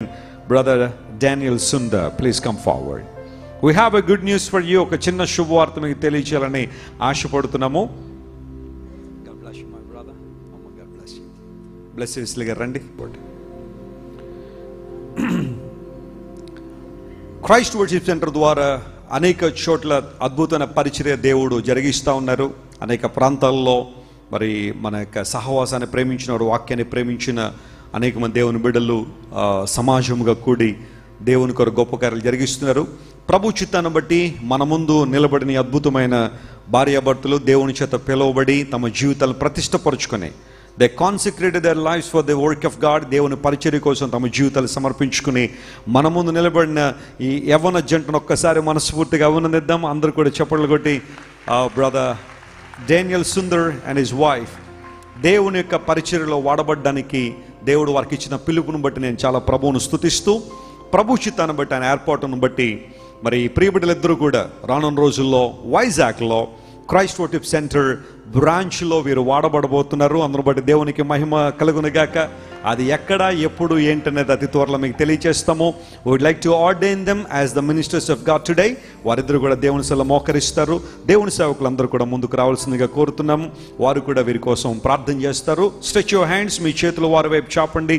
Brother Daniel Sundar, please come forward. We have a good news for you. ఒక చిన్న శుభవార్త మీకు తెలియచేయాలని ఆశపడుతున్నాము. God bless you my brother. Oh my God bless you. Bless you ఇస్లిగా రండి. Christ worship centre ద్వారా అనేక చోట్ల అద్భుతమైన పరిచర్య దేవుడు జరిగిస్తూ ఉన్నారు. అనేక ప్రాంతాల్లో మరి మన యొక్క సహవాసాన్ని ప్రేమించిన వారు, వాక్యాన్ని ప్రేమించిన అనేక మంది దేవుని బిడ్డలు సమాజంగా కూడి దేవుని కొరకు గొప్ప కార్యాలు జరిగిస్తున్నారు. ప్రభు చిత్తాన్ని బట్టి మన ముందు నిలబడిన అద్భుతమైన భార్యాభర్తలు దేవుని చేత పిలువబడి తమ జీవితాలను ప్రతిష్టపరుచుకొని they consecrated their lives for the work of God. దేవుని పరిచర్య కోసం తమ జీవితాలు సమర్పించుకుని మన ముందు నిలబడిన ఈ యవ్వన జంటను ఒక్కసారి మనస్ఫూర్తిగా అభినందిద్దాం. అందరూ కూడా చప్పట్లు కొట్టి brother Daniel Sundar and his wife దేవుని యొక్క పరిచర్యలో వాడబడ్డానికి దేవుడు వారికి ఇచ్చిన పిలుపును బట్టి నేను చాలా ప్రభువును స్తుతిస్తూ, ప్రభు చిత్తాన్ని బట్టి ఆయన ఏర్పాటును బట్టి మరి ప్రియబిడ్డలిద్దరూ కూడా రానున్న రోజుల్లో వైజాగ్లో క్రైస్ట్ వర్షిప్ సెంటర్ బ్రాంచ్లో వీరు వాడబడబోతున్నారు. అందును బట్టి దేవునికి మహిమ కలుగునుగాక. అది ఎక్కడ, ఎప్పుడు, ఏంటనేది అతి త్వరలో మీకు తెలియజేస్తాము. Would like to ordain them as the ministers of God today. వారిద్దరు కూడా దేవుని సేవలో మోకరిస్తారు. దేవుని సేవకులందరూ కూడా ముందుకు రావాల్సిందిగా కోరుతున్నాము. వారు కూడా వీరి కోసం ప్రార్థన చేస్తారు. స్ట్రెచ్ యువర్ హ్యాండ్స్, మీ చేతులు వారి వైపు చాపండి.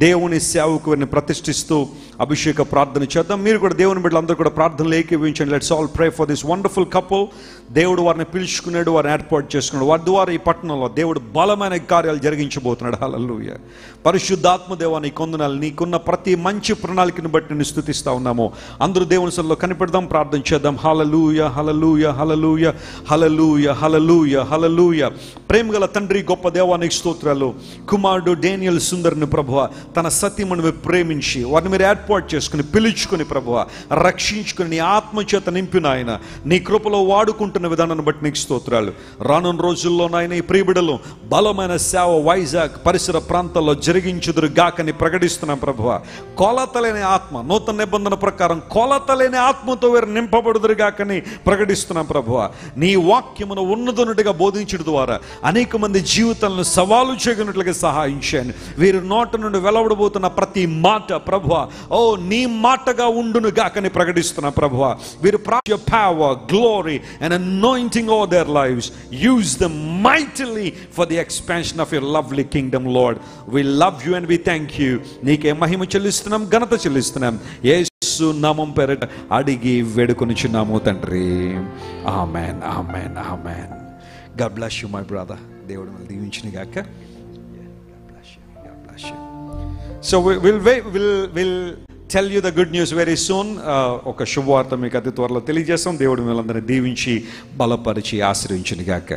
దేవుని సేవకు వీరిని ప్రతిష్ఠిస్తూ అభిషేక ప్రార్థన చేద్దాం. మీరు కూడా దేవుని బిడ్డలందరూ కూడా ప్రార్థనలు ఏకీభవించండి. Let's all pray for this wonderful couple. దేవుడు వారిని పిలుచుకున్నాడు, వారిని ఏర్పాటు చేసుకున్నాడు. వారి ద్వారా ఈ పట్టణంలో దేవుడు బలమైన కార్యాలు జరిగించబోతున్నాడు. హల్లెలూయా. పరిశుద్ధాత్మ దేవా నీకు వందనాలు. నీకున్న ప్రతి మంచి ప్రణాళికను బట్టి నేను స్తుతిస్తా ఉన్నాము. అందరూ దేవుని సన్నిధిలో కనిపెడదాం, ప్రార్థన చేద్దాం. హల్లెలూయా, హల్లెలూయా, హల్లెలూయా, హల్లెలూయా, హల్లెలూయా, హల్లెలూయా. ప్రేమగల తండ్రి, గొప్ప దేవా నీకు స్తోత్రాలు. కుమారుడు డానియల్ సుందర్ని ప్రభువా తన సతీమణిని ప్రేమించి వారిని మీరు ఏర్పాటు చేసుకుని పిలుచుకుని ప్రభువా రక్షించుకుని నీ ఆత్మ చేత నింపిన ఆయన నీ కృపలో వాడుకుంటున్న విధానాన్ని బట్టి నీకు స్తోత్రాలు. రానున్న రోజుల్లో నాయన ఈ ప్రియబిడలు బలమైన సేవ వైజాగ్ పరిసర ప్రాంతాల్లో జరిగించుదురు గాకని ప్రకటిస్తున్నాం ప్రభువా. కొలతలేని ఆత్మ, నూతన నిబంధన ప్రకారం కొలతలేని ఆత్మతో వీరు నింపబడుదురు గాకని ప్రకటిస్తున్నాం ప్రభువా. నీ వాక్యమును ఉన్నతునిగా బోధించడం ద్వారా అనేక మంది జీవితాలను సవాలు చేయగలిగినట్లుగా సహాయం చేయండి. వీరి నోట నుండి వెలువడబోతున్న ప్రతి మాట ప్రభువా ఓ నీ మాటగా ఉండును గాకని ప్రకటిస్తున్నా ప్రభువా. వీరు power, glory and anointing over their lives. Use them mightily for the expansion of your lovely kingdom, Lord. We love you and we thank you. నీకే మహిమ చెల్లిస్తున్నాం, ఘనత చెల్లిస్తున్నాం. యేసు నామం పేరిట అడిగి వేడుకొనిచున్నాము తండ్రి. ఆమేన్, ఆమేన్, ఆమేన్. God bless you my brother. దేవుడు మిమ్మల్ని దీవించును గాక. God bless you. God bless you. So we'll tell you the good news very soon. ఒక శుభవార్త మీకు అతి త్వరలో తెలియజేస్తాం. దేవుడు మిమ్మల్ని అందరినీ దీవించి బలపరిచి ఆశీర్వదించును గాక.